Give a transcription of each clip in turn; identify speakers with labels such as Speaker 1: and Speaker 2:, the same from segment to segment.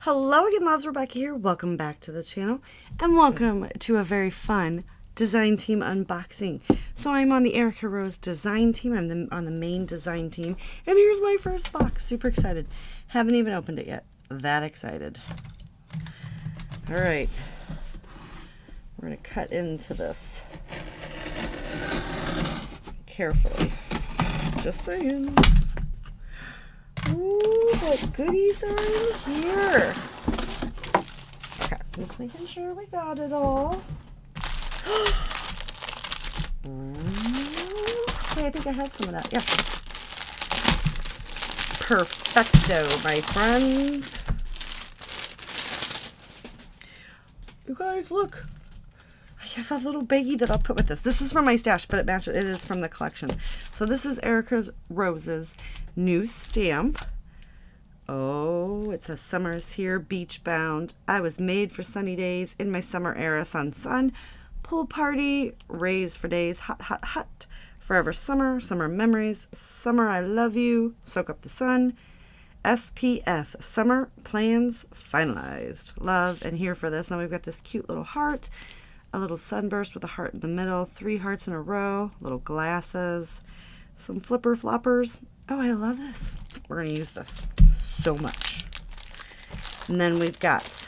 Speaker 1: Hello again, loves. Rebecca here. Welcome back to the channel and welcome to a very fun design team unboxing. So I'm on the Erica Rose design team. I'm on the main design team, and here's my first box. Super excited. Haven't even opened it yet. That excited. All right, we're gonna cut into this carefully. Just saying. Ooh, what goodies are in here? Okay, just making sure we got it all. Okay, I think I have some of that. Yeah. Perfecto, my friends. You guys, look. I have a little baggie that I'll put with this. This is from my stash, but it matches. It is from the collection. So this is Erica Rose's new stamp. Oh, it says summer's here, beach bound. I was made for sunny days in my summer era. Sun, sun, pool party, rays for days, hot, hot, hot. Forever summer, summer memories, summer I love you, soak up the sun. SPF, summer plans finalized. Love and here for this. Now we've got this cute little heart, a little sunburst with a heart in the middle, 3 hearts in a row, little glasses, some flipper floppers. Oh, I love this. We're going to use this so much. And then we've got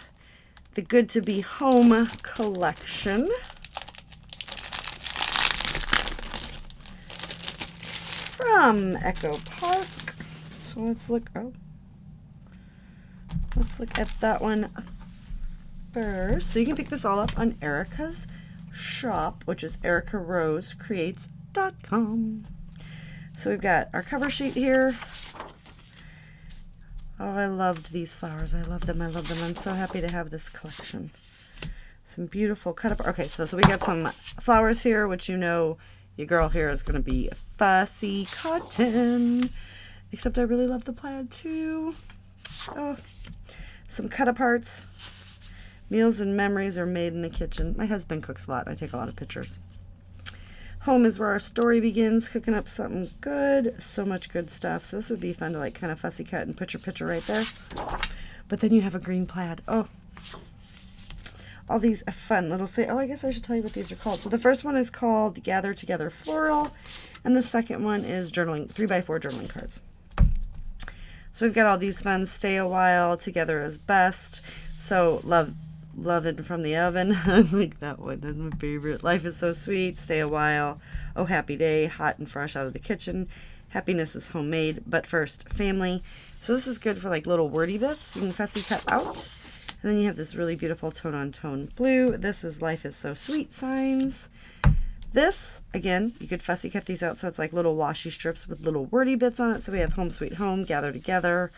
Speaker 1: the Good to Be Home collection. From Echo Park. So let's look at that one first. So you can pick this all up on Erica's shop, which is ericarosecreates.com. So we've got our cover sheet here. Oh, I loved these flowers. I love them. I love them. I'm so happy to have this collection. Some beautiful cut up. Okay, so we got some flowers here, which you know your girl here is going to be fussy cotton. Except I really love the plaid too. Oh, some cut aparts. Meals and memories are made in the kitchen. My husband cooks a lot. I take a lot of pictures. Home is where our story begins, cooking up something good. So much good stuff. So this would be fun to like kind of fussy cut and put your picture right there. But then you have a green plaid. Oh, all these fun little I guess I should tell you what these are called. So the first one is called Gather Together Floral, and the second one is journaling, 3x4 journaling cards. So we've got all these fun, stay a while, together is best. So love it from the oven. I like that one. That's my favorite. Life is so sweet. Stay a while. Oh, happy day. Hot and fresh out of the kitchen. Happiness is homemade. But first, family. So this is good for like little wordy bits. You can fussy cut out. And then you have this really beautiful tone-on-tone blue. This is Life is so sweet signs. This, again, you could fussy cut these out so it's like little washi strips with little wordy bits on it. So we have Home Sweet Home, Gather Together,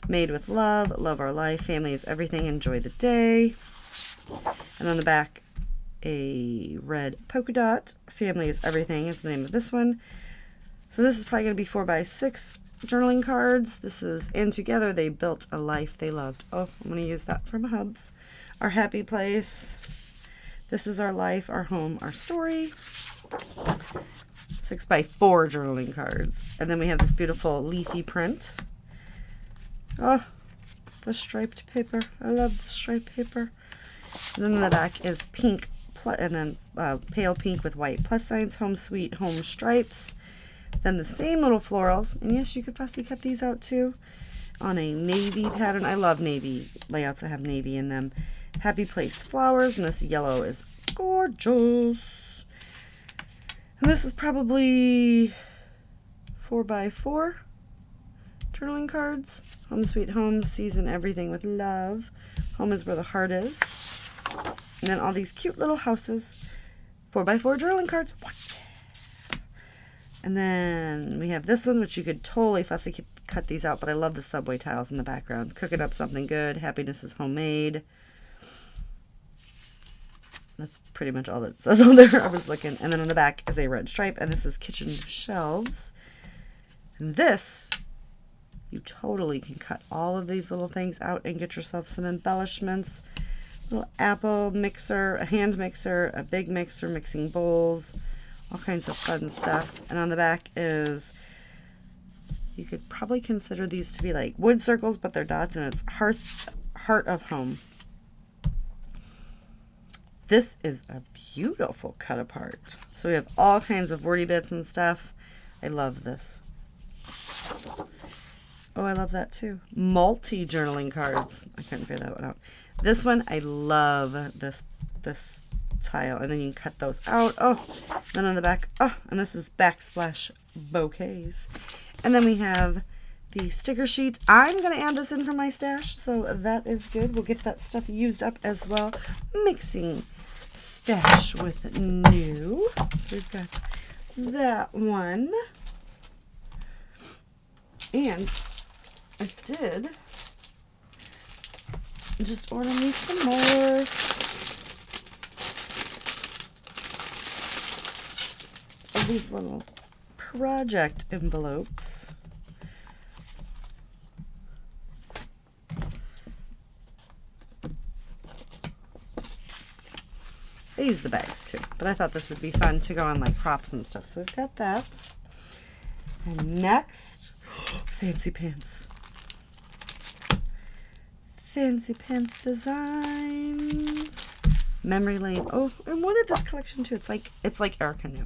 Speaker 1: Made with Love, Love Our Life, Family is Everything, Enjoy the Day. And on the back, a red polka dot, Family is Everything is the name of this one. So this is probably going to be 4x6 journaling cards. This is, and together they built a life they loved. Oh, I'm going to use that for my hubs. Our happy place. This is our life, our home, our story. 6x4 journaling cards. And then we have this beautiful leafy print. Oh, the striped paper. I love the striped paper. And then the back is pink, and then pale pink with white plus signs, home sweet, home stripes. Then the same little florals. And yes, you could fussy cut these out too on a navy pattern. I love navy layouts that have navy in them. Happy place flowers, and this yellow is gorgeous. And this is probably 4x4 journaling cards. Home sweet home, season everything with love. Home is where the heart is. And then all these cute little houses. 4x4 journaling cards. And then we have this one, which you could totally fussy cut these out, but I love the subway tiles in the background. Cooking up something good. Happiness is homemade. That's pretty much all that it says on there. I was looking. And then on the back is a red stripe, and this is kitchen shelves. And this, you totally can cut all of these little things out and get yourself some embellishments. Little apple mixer, a hand mixer, a big mixer, mixing bowls, all kinds of fun stuff. And on the back is, you could probably consider these to be like wood circles, but they're dots, and it's Heart of Home. This is a beautiful cut apart. So we have all kinds of wordy bits and stuff. I love this. Oh, I love that too. Multi-journaling cards. I couldn't figure that one out. This one, I love this tile. And then you can cut those out. Oh, then on the back. Oh, and this is Backsplash Bouquets. And then we have the sticker sheet. I'm going to add this in for my stash, so that is good. We'll get that stuff used up as well. Mixing stash with new. So we've got that one. And I did just order me some more. Of these little project envelopes. I use the bags too, but I thought this would be fun to go on like props and stuff. So we've got that. And next, Fancy Pants. Fancy Pants Designs. Memory Lane. Oh, I wanted this collection too. It's like Erica knew.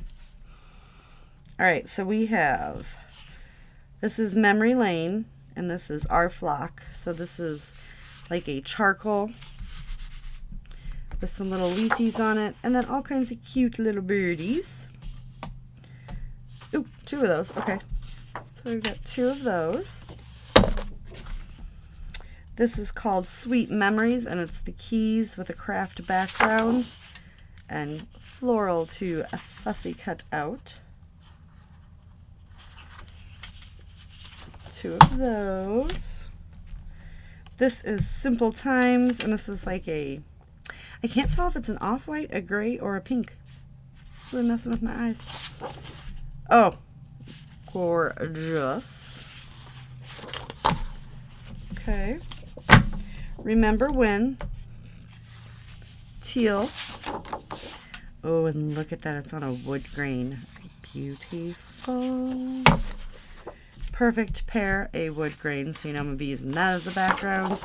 Speaker 1: All right, so we have, this is Memory Lane, and this is Our Flock. So this is like a charcoal with some little leafies on it, and then all kinds of cute little birdies. Ooh, 2 of those. Okay, so we've got 2 of those. This is called Sweet Memories, and it's the keys with a craft background and floral to a fussy cut out. 2 of those. This is Simple Times, and this is like a, I can't tell if it's an off-white, a gray, or a pink. It's really messing with my eyes. Oh, gorgeous. Okay. Remember When. Teal. Oh, and look at that. It's on a wood grain. Beautiful. Perfect Pear, a wood grain. So you know I'm going to be using that as a background.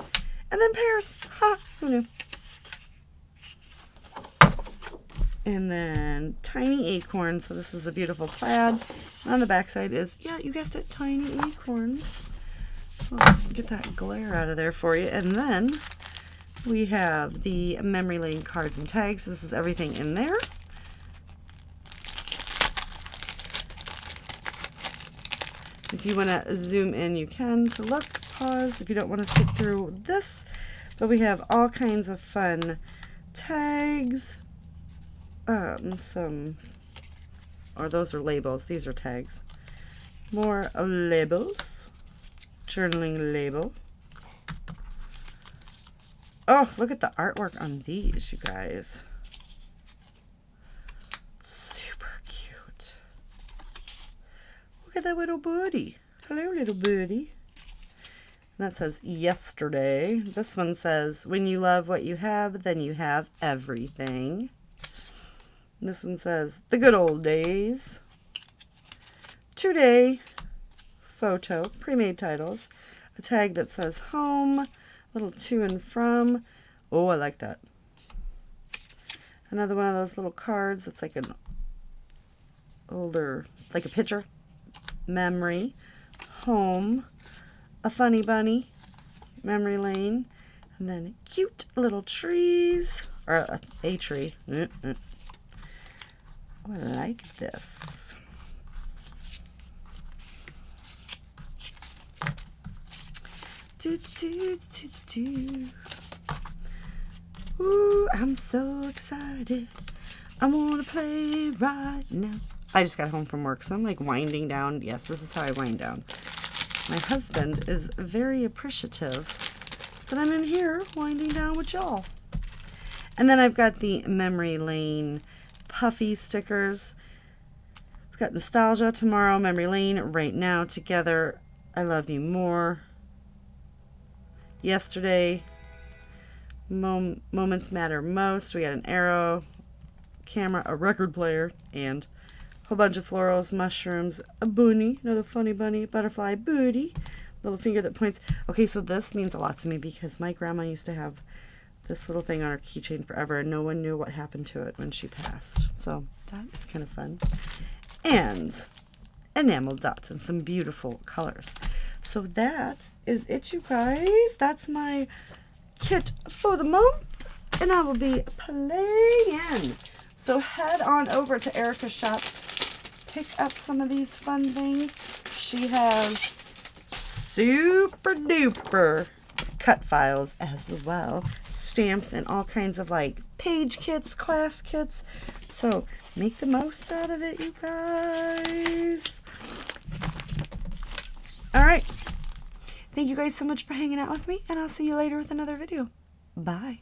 Speaker 1: And then pears. Ha! Who knew? And then Tiny Acorns. So this is a beautiful plaid. And on the back side is, yeah, you guessed it, Tiny Acorns. So let's get that glare out of there for you. And then we have the Memory Lane cards and tags. This is everything in there. If you want to zoom in, you can to look, pause if you don't want to skip through this. But we have all kinds of fun tags. Those are labels. These are tags. More labels. Journaling label. Oh, look at the artwork on these, you guys. Super cute. Look at that little birdie. Hello, little birdie. And that says yesterday. This one says, when you love what you have, then you have everything. And this one says, the good old days. Today. Photo. Pre-made titles. A tag that says home. Little to and from. Oh, I like that. Another one of those little cards. It's like an older, like a picture. Memory. Home. A funny bunny. Memory lane. And then cute little trees. Or a tree. Oh, I like this. Ooh, I'm so excited. I want to play right now. I just got home from work, so I'm like winding down. Yes, this is how I wind down. My husband is very appreciative that I'm in here winding down with y'all. And then I've got the Memory Lane puffy stickers. It's got Nostalgia, Tomorrow, Memory Lane, Right Now, Together, I Love You More, Yesterday, Moments Matter Most. We got an arrow, camera, a record player, and a whole bunch of florals, mushrooms, a bunny, another funny bunny, butterfly, booty, little finger that points. Okay, so this means a lot to me because my grandma used to have this little thing on her keychain forever, and no one knew what happened to it when she passed. So that is kind of fun. And enamel dots and some beautiful colors. So that is it, you guys. That's my kit for the month, and I will be playing. So head on over to Erica's shop, pick up some of these fun things. She has super duper cut files as well, stamps, and all kinds of like page kits, class kits. So make the most out of it, you guys. All right. Thank you guys so much for hanging out with me, and I'll see you later with another video. Bye.